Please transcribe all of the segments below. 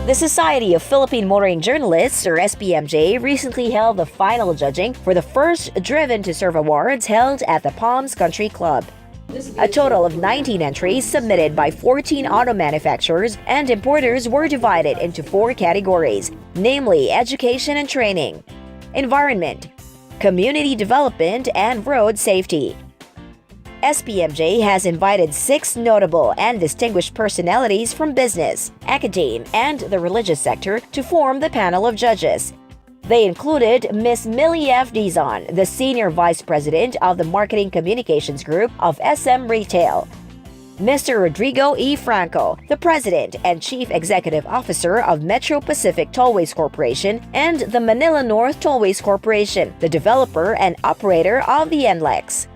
The Society of Philippine Motoring Journalists, or SPMJ, recently held the final judging for the first Driven to Serve Awards held at the Palms Country Club. A total of 19 entries submitted by 14 auto manufacturers and importers were divided into 4 categories, namely education and training, environment, community development, and road safety. SPMJ has invited 6 notable and distinguished personalities from business, academe, and the religious sector to form the panel of judges. They included Ms. MILLIE F. DIZON, the Senior Vice President of the Marketing Communications Group of SM Retail, Mr. Rodrigo E. FRANCO, the President and Chief Executive Officer of Metro Pacific Tollways Corporation and the Manila North Tollways Corporation, the developer and operator of the NLEX.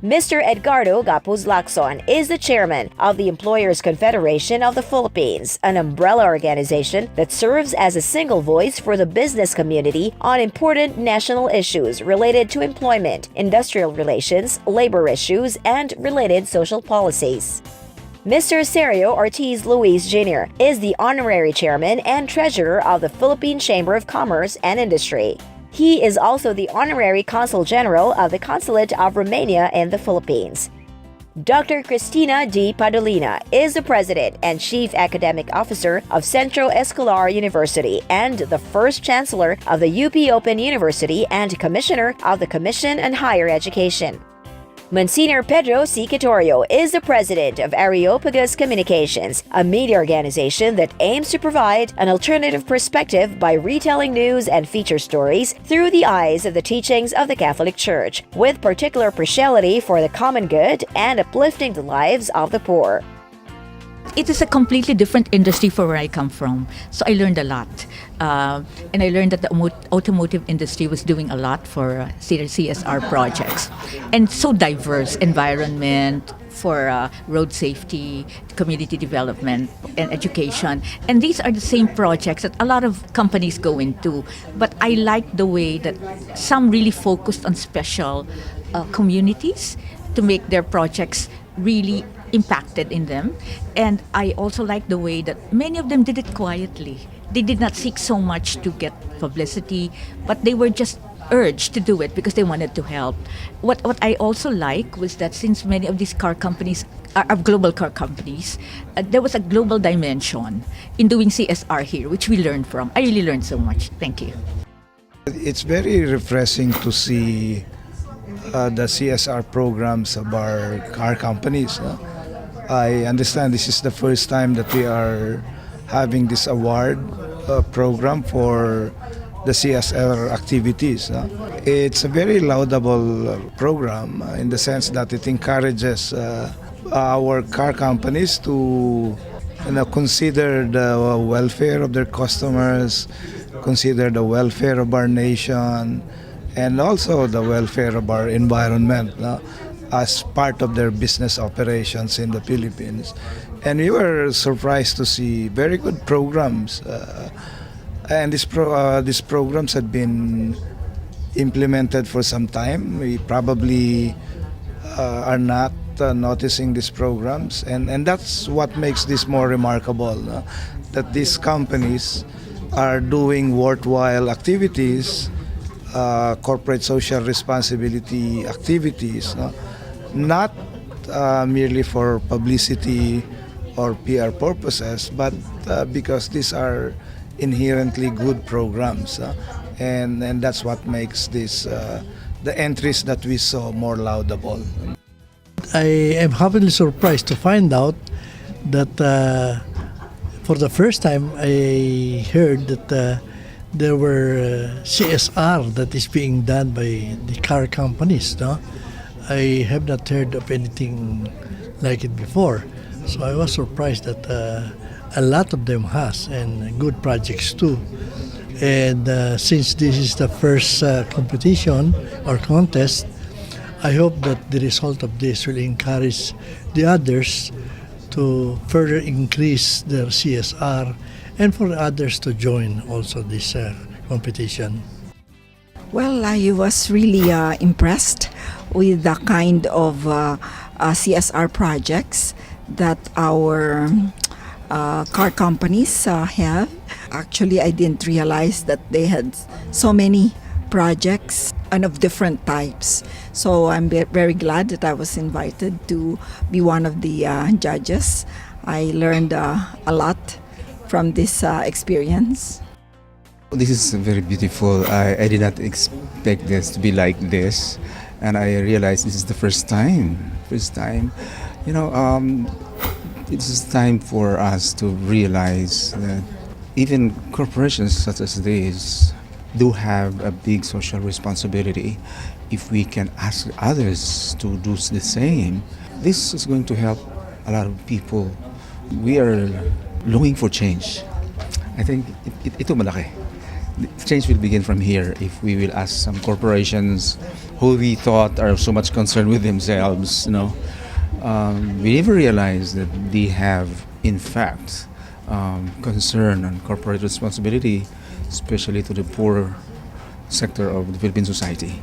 Mr. EDGARDO GAPUZ LACSON is the chairman of the Employers Confederation of the Philippines, an umbrella organization that serves as a single voice for the business community on important national issues related to employment, industrial relations, labor issues, and related social policies. Mr. Sergio Ortiz Luis Jr. is the honorary chairman and treasurer of the Philippine Chamber of Commerce and Industry. He is also the Honorary Consul General of the Consulate of Romania in the Philippines. Dr. Cristina D. Padolina is the President and Chief Academic Officer of Centro Escolar University and the first Chancellor of the UP Open University and Commissioner of the Commission on Higher Education. Monsignor Pedro C. Quitorio is the president of Areopagus Communications, a media organization that aims to provide an alternative perspective by retelling news and feature stories through the eyes of the teachings of the Catholic Church, with particular partiality for the common good and uplifting the lives of the poor. It is a completely different industry for where I come from, so I learned a lot. And I learned that the automotive industry was doing a lot for CSR projects. And so diverse, environment, for road safety, community development, and education. And these are the same projects that a lot of companies go into. But I like the way that some really focused on special communities to make their projects really impacted in them. And I also like the way that many of them did it quietly. They did not seek so much to get publicity, but they were just urged to do it because they wanted to help. What I also like was that since many of these car companies are global car companies, there was a global dimension in doing CSR here, which we learned from. I really learned so much. Thank you. It's very refreshing to see the CSR programs of our car companies. I understand this is the first time that we are having this award program for the CSR activities. It's a very laudable program in the sense that it encourages our car companies to consider the welfare of their customers, consider the welfare of our nation, and also the welfare of our environment as part of their business operations in the Philippines. And we were surprised to see very good programs. And these programs had been implemented for some time. We probably are not noticing these programs. And that's what makes this more remarkable, that these companies are doing worthwhile activities, corporate social responsibility activities, not merely for publicity or PR purposes, but because these are inherently good programs, and that's what makes this the entries that we saw more laudable. I am happily surprised to find out that for the first time I heard that there were CSR that is being done by the car companies. I have not heard of anything like it before. So I was surprised that a lot of them has, and good projects too. And since this is the first competition or contest, I hope that the result of this will encourage the others to further increase their CSR and for others to join also this competition. Well, I was really impressed with the kind of CSR projects that our car companies have. Actually, I didn't realize that they had so many projects and of different types. So I'm very glad that I was invited to be one of the judges. I learned a lot from this experience. This is very beautiful. I did not expect this to be like this, and I realized this is the first time. You know, it is time for us to realize that even corporations such as these do have a big social responsibility. If we can ask others to do the same, this is going to help a lot of people. We are longing for change. I think ito malaki. The change will begin from here if we will ask some corporations who we thought are so much concerned with themselves, we never realize that they have, in fact, concern on corporate responsibility, especially to the poor sector of the Philippine society.